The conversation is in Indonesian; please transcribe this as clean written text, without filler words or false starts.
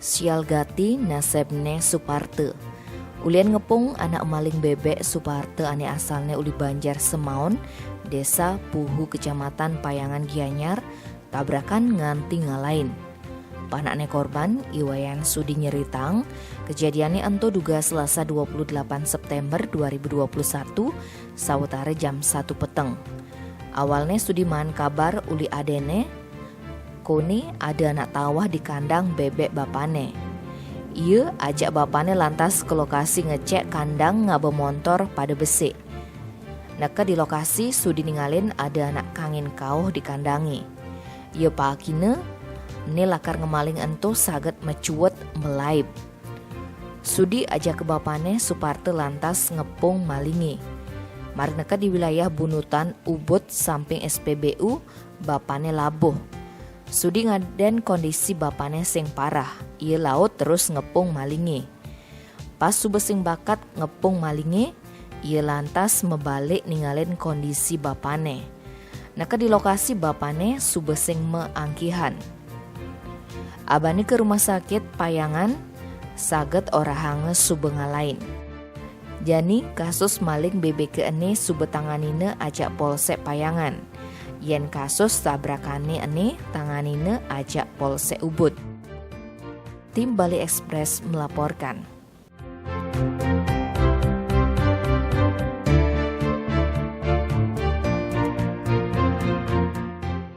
Sialgati nasebne Suparte. Ulien ngepung anak maling bebek Suparte ane asalnya uli Banjar Semaun, desa Puhu Kecamatan Payangan Gianyar, tabrakan nganti ngalain. Panakne korban Iwayan Sudi nyeritang, kejadiannya ento duga Selasa 28 September 2021, sawetara jam 1 peteng. Awalnya Sudi man kabar uli adene, koni ada anak tawah di kandang bebek bapane. Ia ajak bapane lantas ke lokasi ngecek kandang ngabe motor pada besi. Neka di lokasi Sudi ningalin ada anak kangin kauh di kandangi. Ia pakine ne lakar ngemaling ento saget mecuwet melaib. Sudi ajak ke bapane Suparte lantas ngepung malingi. Mari neka di wilayah Bunutan Ubud samping SPBU bapane labuh. Sudi ngaden kondisi bapane sing parah. Ia laut terus ngepung malingi. Pas subesing bakat ngepung malingi, ia lantas mebalik ningalin kondisi bapane. Neka di lokasi bapane subesing meangkihan. Abani ke rumah sakit Payangan, saget ora hanges subenga lain. Jani kasus maling bebek ene subetanganine ajak Polsek Payangan. Yen kasus tabrakane ene tanganine ajak Polsek Ubud. Tim Bali Express melaporkan.